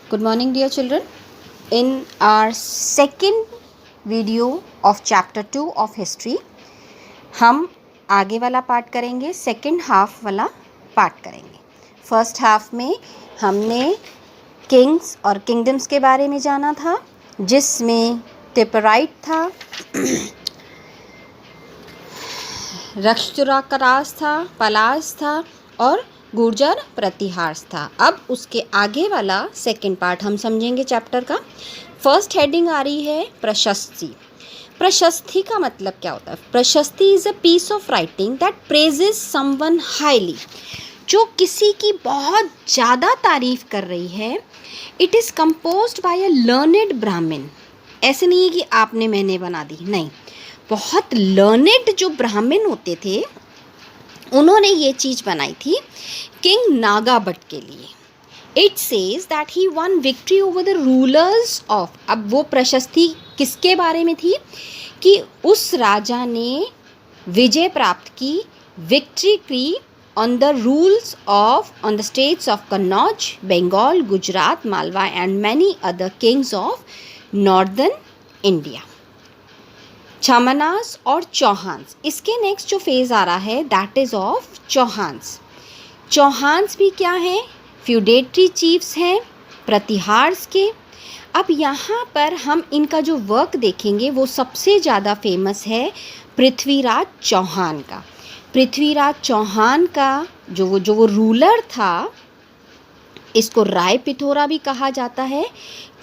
Good morning, dear children. In our second video of chapter 2 of history, हम आगे वाला part करेंगे, second half वाला पार्ट करेंगे. फर्स्ट हाफ में हमने किंग्स और किंगडम्स के बारे में जाना था, जिसमें तिपराइट था, रक्षुराकरास था, पलास था और गुर्जर प्रतिहार था. अब उसके आगे वाला सेकंड पार्ट हम समझेंगे चैप्टर का. फर्स्ट हेडिंग आ रही है प्रशस्ति. प्रशस्ति का मतलब क्या होता है? प्रशस्ति is a piece of writing that praises someone highly. जो किसी की बहुत ज़्यादा तारीफ कर रही है. It is composed by a learned Brahmin. ऐसे नहीं है कि आपने मैंने बना दी, नहीं. बहुत लर्नेड जो ब्राह्मण होते थे, उन्होंने ये चीज़ बनाई थी किंग नागाभट्ट के लिए. It says that he one victory over the rulers of. अब वो प्रशस्ति किसके बारे में थी? कि उस राजा ने विजय प्राप्त की, विक्ट्री की on the rules of on the states of Kannauj, Bengal, Gujarat, Malwa and many other kings of northern India. चमनास और चौहान्स. इसके नेक्स्ट जो फेज़ आ रहा है that is of Chauhans. Chauhans भी क्या हैं? फ्यूडेटरी चीफ्स हैं प्रतिहार्स के. अब यहाँ पर हम इनका जो वर्क देखेंगे वो सबसे ज़्यादा फेमस है पृथ्वीराज चौहान का. पृथ्वीराज चौहान का जो वो रूलर था, इसको राय पिथोरा भी कहा जाता है.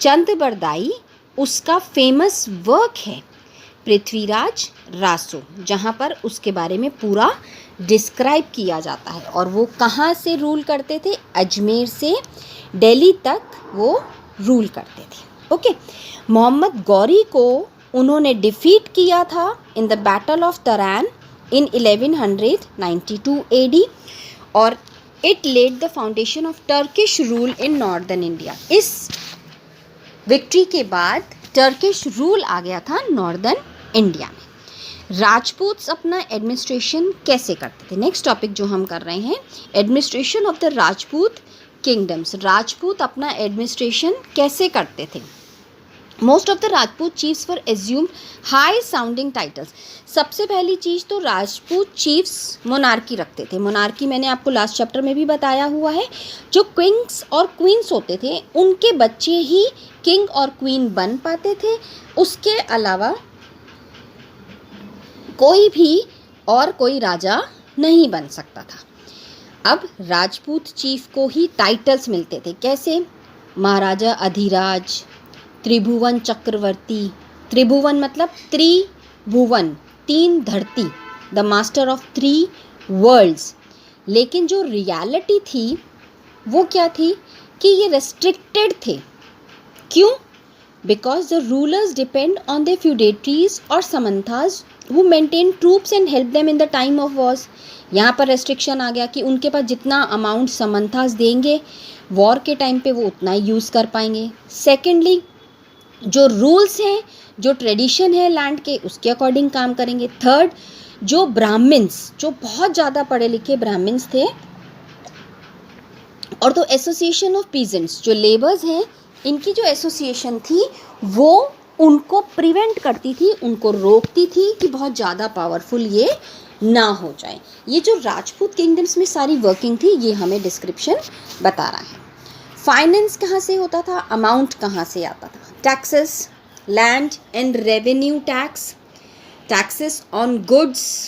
चंद्रबरदाई उसका फेमस वर्क है पृथ्वीराज रासो, जहाँ पर उसके बारे में पूरा डिस्क्राइब किया जाता है. और वो कहाँ से रूल करते थे? अजमेर से दिल्ली तक वो रूल करते थे. ओके. मोहम्मद गौरी को उन्होंने डिफीट किया था in the battle of Tarain in 1192 AD और it led the foundation of Turkish rule in northern India. इस विक्ट्री के बाद टर्किश रूल आ गया था नॉर्दर्न इंडिया में. राजपूत्स अपना एडमिनिस्ट्रेशन कैसे करते थे? नेक्स्ट टॉपिक जो हम कर रहे हैं, administration of the Rajput kingdoms. Rajput अपना एडमिनिस्ट्रेशन कैसे करते थे? Most of the Rajput chiefs were assumed high sounding titles. सबसे पहली चीज़ तो राजपूत चीफ्स मोनार्की रखते थे. मोनार्की मैंने आपको लास्ट चैप्टर में भी बताया हुआ है. जो किंग्स और क्वींस होते थे, उनके बच्चे ही किंग और क्वीन बन पाते थे. उसके अलावा कोई भी और कोई राजा नहीं बन सकता था. अब राजपूत चीफ को ही टाइटल्स मिलते थे. कैसे? महाराजा अधिराज, त्रिभुवन चक्रवर्ती. त्रिभुवन मतलब त्रिभुवन, तीन धरती, द मास्टर ऑफ 3 वर्ल्ड्स. लेकिन जो रियलिटी थी वो क्या थी? कि ये रेस्ट्रिक्टेड थे. क्यों? Because the rulers depend on the feudatories और समंथाज who maintain troops and help them in the time of wars. यहाँ पर रेस्ट्रिक्शन आ गया कि उनके पास जितना अमाउंट समंथास देंगे वॉर के टाइम पे वो उतना ही यूज़ कर पाएंगे. सेकेंडली, जो रूल्स हैं, जो ट्रेडिशन है लैंड के, उसके अकॉर्डिंग काम करेंगे. थर्ड, जो ब्राह्मण्स, जो बहुत ज़्यादा पढ़े लिखे ब्राह्मण्स थे, और तो एसोसिएशन ऑफ पीजेंट्स, जो लेबर्स हैं, इनकी जो एसोसिएशन थी वो उनको प्रिवेंट करती थी, उनको रोकती थी कि बहुत ज़्यादा पावरफुल ये ना हो जाए. ये जो राजपूत किंगडम्स में सारी वर्किंग थी, ये हमें डिस्क्रिप्शन बता रहा है. फाइनेंस कहाँ से होता था? अमाउंट कहाँ से आता था? Taxes, land and revenue tax, taxes on goods,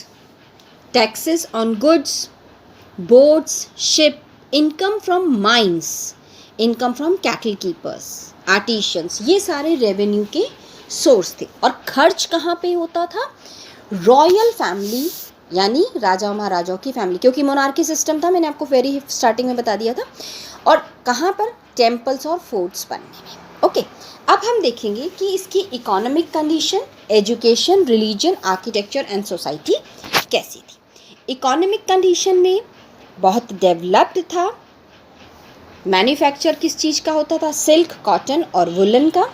boats, ship, income from mines, income from cattle keepers, artisans. ये सारे रेवेन्यू के सोर्स थे. और खर्च कहाँ पे होता था? रॉयल फैमिली, यानी राजा महाराजाओं की फैमिली, क्योंकि मोनार्की सिस्टम था, मैंने आपको वेरी स्टार्टिंग में बता दिया था. और कहाँ पर? टेम्पल्स और फोर्ट्स बनने में. ओके. अब हम देखेंगे कि इसकी economic condition, education, religion, architecture and society कैसी थी. इकोनॉमिक कंडीशन में बहुत डेवलप्ड था. मैन्युफैक्चर किस चीज़ का होता था? सिल्क, कॉटन और वुलन का.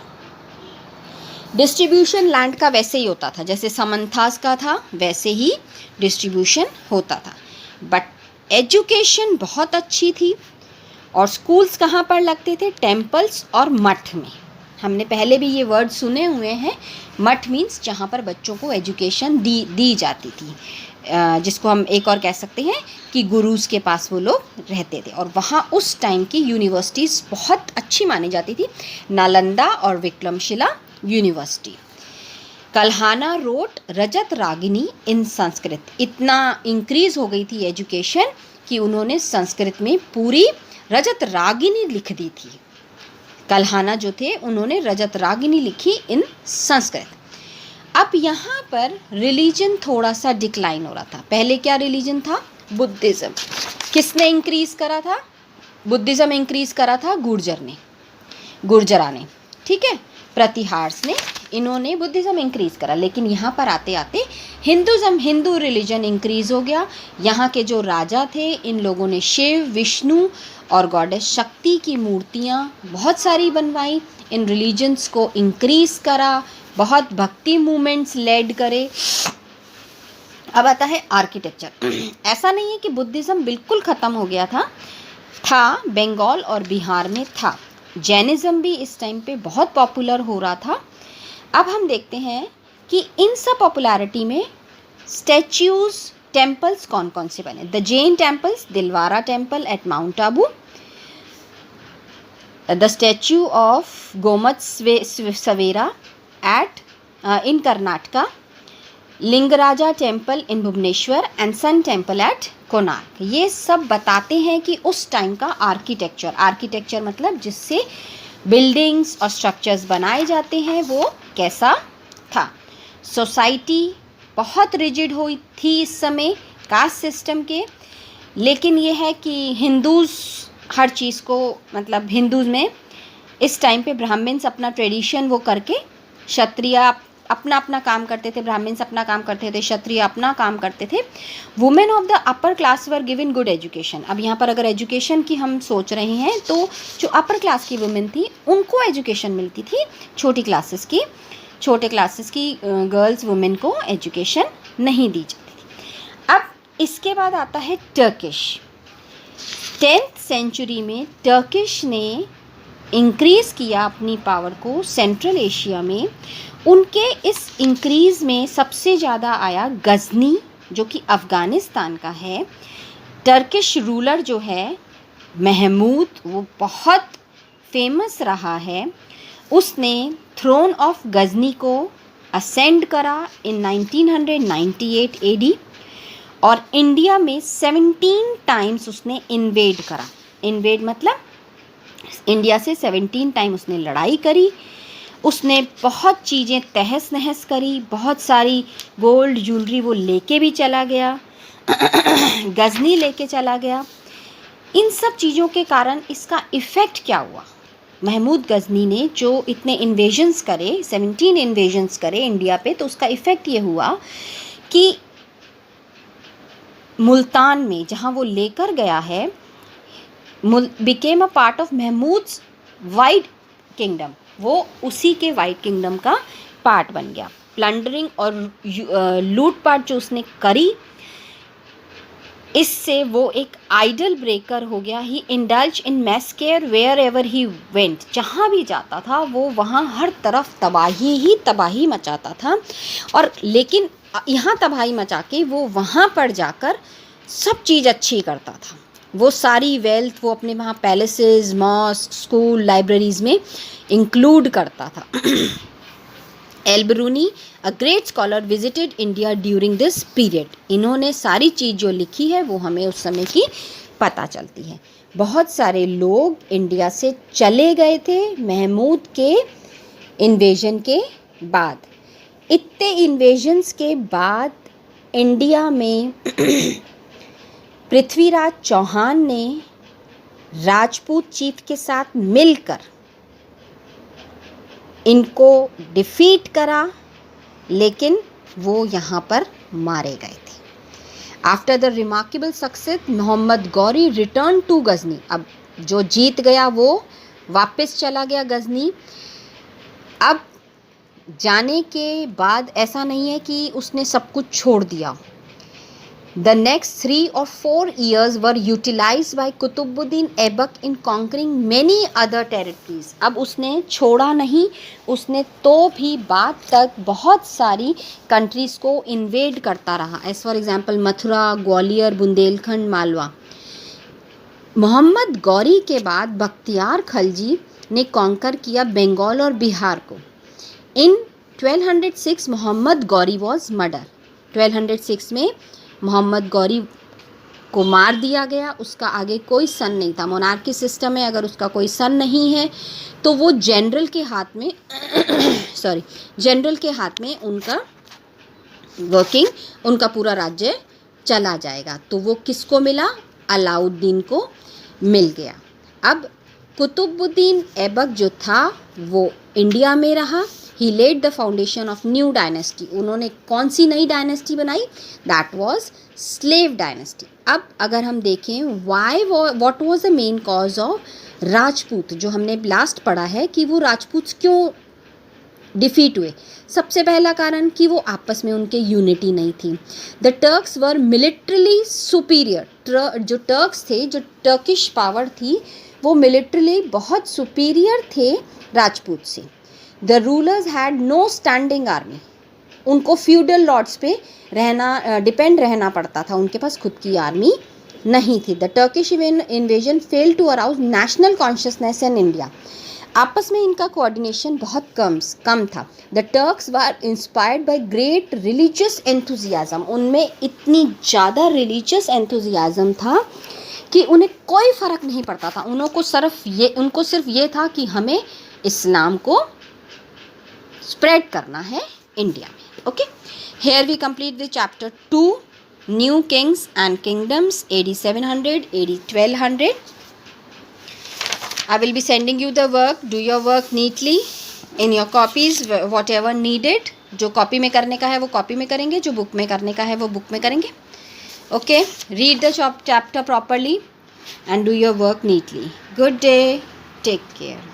डिस्ट्रीब्यूशन लैंड का वैसे ही होता था जैसे समंथास का था, वैसे ही डिस्ट्रीब्यूशन होता था. बट एजुकेशन बहुत अच्छी थी. और स्कूल्स कहाँ पर लगते थे? टेम्पल्स और मठ में। हमने पहले भी ये वर्ड सुने हुए हैं। मठ मीन्स जहाँ पर बच्चों को एजुकेशन दी जाती थी, जिसको हम एक और कह सकते हैं कि गुरुज के पास वो लोग रहते थे, और वहाँ उस टाइम की यूनिवर्सिटीज़ बहुत अच्छी मानी जाती थी, नालंदा और विक्रमशिला यूनिवर्सिटी। कल्हाना रोट रजत रागिनी इन संस्कृत। इतना इंक्रीज़ हो गई थी एजुकेशन कि उन्होंने संस्कृत में पूरी रजत रागिनी लिख दी थी। कल्हाना जो थे उन्होंने रजत रागिनी लिखी इन संस्कृत। अब यहाँ पर रिलीजन थोड़ा सा डिक्लाइन हो रहा था। पहले क्या रिलीजन था? बुद्धिज़्म। किसने इंक्रीज़ करा था? बुद्धिज़्म इंक्रीज़ करा था गुर्जरा ने, ठीक है, प्रतिहार्स ने, इन्होंने बुद्धिज़्म इंक्रीज़ करा। लेकिन यहाँ पर आते आते हिंदू रिलीजन इंक्रीज़ हो गया। यहाँ के जो राजा थे इन लोगों ने शिव, विष्णु और गॉडेस शक्ति की मूर्तियाँ बहुत सारी बनवाई, इन रिलीजन्स को इंक्रीज़ करा, बहुत भक्ति मूवमेंट्स लेड करे। अब आता है आर्किटेक्चर। ऐसा नहीं है कि बुद्धिज़्म बिल्कुल ख़त्म हो गया था, बंगाल और बिहार में था। जैनिज़्म भी इस टाइम पे बहुत पॉपुलर हो रहा था। अब हम देखते हैं कि इन सब पॉपुलैरिटी में स्टैच्यूज़, टेम्पल्स कौन कौन से बने। The Jain temples, Dilwara temple at mount Abu, the statue of Gomateshwara at in Karnataka, Lingaraja temple in Bhubaneswar and sun temple at Konark. ये सब बताते हैं कि उस टाइम का आर्किटेक्चर मतलब जिससे बिल्डिंग्स और स्ट्रक्चर्स बनाए जाते हैं वो कैसा था। सोसाइटी बहुत रिजिड हुई थी इस समय कास्ट सिस्टम के, लेकिन ये है कि हिंदूज़ हर चीज़ को, मतलब हिंदूज़ में इस टाइम पे ब्राह्मण्स अपना ट्रेडिशन वो करके, क्षत्रिय अपना अपना काम करते थे, ब्राह्मण्स अपना काम करते थे, क्षत्रिय अपना काम करते थे। Women of the upper class were given good education. अब यहाँ पर अगर एजुकेशन की हम सोच रहे हैं तो जो अपर क्लास की वुमेन थी उनको एजुकेशन मिलती थी, छोटे क्लासेस की गर्ल्स वुमेन को एजुकेशन नहीं दी जाती थी। अब इसके बाद आता है टर्किश। 10th सेंचुरी में टर्किश ने इंक्रीज़ किया अपनी पावर को सेंट्रल एशिया में। उनके इस इंक्रीज़ में सबसे ज़्यादा आया गज़नी, जो कि अफ़गानिस्तान का है। टर्किश रूलर जो है महमूद, वो बहुत फेमस रहा है। उसने थ्रोन ऑफ गज़नी को असेंड करा इन 1998 AD, और इंडिया में 17 टाइम्स उसने इन्वेड करा। इन्वेड मतलब इंडिया से 17 टाइम उसने लड़ाई करी। उसने बहुत चीज़ें तहस नहस करी, बहुत सारी गोल्ड ज्वेलरी वो लेके भी चला गया, गज़नी लेके चला गया। इन सब चीज़ों के कारण इसका इफ़ेक्ट क्या हुआ? महमूद गज़नी ने जो इतने इन्वेजन्स करे, 17 इन्वेजन्स करे इंडिया पे, तो उसका इफ़ेक्ट ये हुआ कि मुल्तान में जहाँ वो लेकर गया है, became a part of Mahmud's wide kingdom, वो उसी के वाइड किंगडम का पार्ट बन गया। प्लंडरिंग और लूटपाट जो उसने करी, इससे वो एक आइडल ब्रेकर हो गया। He indulge in massacre wherever he went. जहाँ भी जाता था वो वहाँ हर तरफ तबाही मचाता था। और लेकिन यहाँ तबाही मचा के वो वहाँ पर जाकर सब चीज़ अच्छी करता था। वो सारी वेल्थ वो अपने वहाँ पैलेसेस, मॉस्क, स्कूल, लाइब्रेरीज़ में इंक्लूड करता था। Alberuni, a great scholar, visited India during this period. इन्होंने सारी चीज़ जो लिखी है वो हमें उस समय की पता चलती है। बहुत सारे लोग इंडिया से चले गए थे महमूद के इन्वेजन के बाद। इतने इन्वेजन्स के बाद इंडिया में पृथ्वीराज चौहान ने राजपूत चीफ के साथ मिलकर इनको डिफीट करा, लेकिन वो यहाँ पर मारे गए थे। After the remarkable success Mohammad Ghori return to Ghazni. अब जो जीत गया वो वापस चला गया गज़नी। अब जाने के बाद ऐसा नहीं है कि उसने सब कुछ छोड़ दिया। The next 3 or 4 years were utilized by Qutbuddin Aibak in conquering many other territories. अब उसने छोड़ा नहीं, उसने तो भी बाद तक बहुत सारी कंट्रीज़ को इन्वेड करता रहा. As for example Mathura, Gwalior, Bundelkhand, Malwa. Mohammad Ghori के बाद बख्तियार खलजी ने कॉन्कर किया बंगाल और बिहार को. इन 1206 मोहम्मद गौरी वॉज मर्डर. 1206 में मोहम्मद गौरी को मार दिया गया. उसका आगे कोई सन नहीं था. मोनार्की सिस्टम में अगर उसका कोई सन नहीं है तो वो जनरल के हाथ में जनरल के हाथ में उनका वर्किंग, उनका पूरा राज्य चला जाएगा. तो वो किसको मिला? अलाउद्दीन को मिल गया. अब कुतुबुद्दीन ऐबक जो था वो इंडिया में रहा. He laid the foundation of new dynasty. उन्होंने कौन सी नई डायनेस्टी बनाई? That was slave dynasty. अब अगर हम देखें what was the main cause of Rajput, जो हमने लास्ट पढ़ा है कि वो राजपूत क्यों डिफीट हुए. सबसे पहला कारण कि वो आपस में उनके यूनिटी नहीं थी. The Turks were मिलिट्रली superior. जो टर्क्स थे, जो टर्किश पावर थी, वो मिलिट्रली बहुत सुपीरियर थे राजपूत से. The rulers had no standing army. उनको फ्यूडल लॉर्ड्स पे डिपेंड रहना पड़ता था. उनके पास खुद की आर्मी नहीं थी. The Turkish invasion failed to arouse national consciousness in India. आपस में इनका कोऑर्डिनेशन बहुत कम था. The Turks were inspired by great religious enthusiasm. उनमें इतनी ज़्यादा रिलीजियस एंथुजियाज्म था कि उन्हें कोई फ़र्क नहीं पड़ता था. उनको सिर्फ ये था कि हमें इस्लाम को स्प्रेड करना है इंडिया में. Okay, here we complete the chapter 2 new kings and kingdoms AD 700 AD 1200. I will be sending you the work. Do your work neatly in your copies, whatever needed. जो कॉपी में करने का है वो copy में करेंगे, जो बुक में करने का है वो बुक में करेंगे. Okay, read the chapter properly and do your work neatly. Good day. Take care.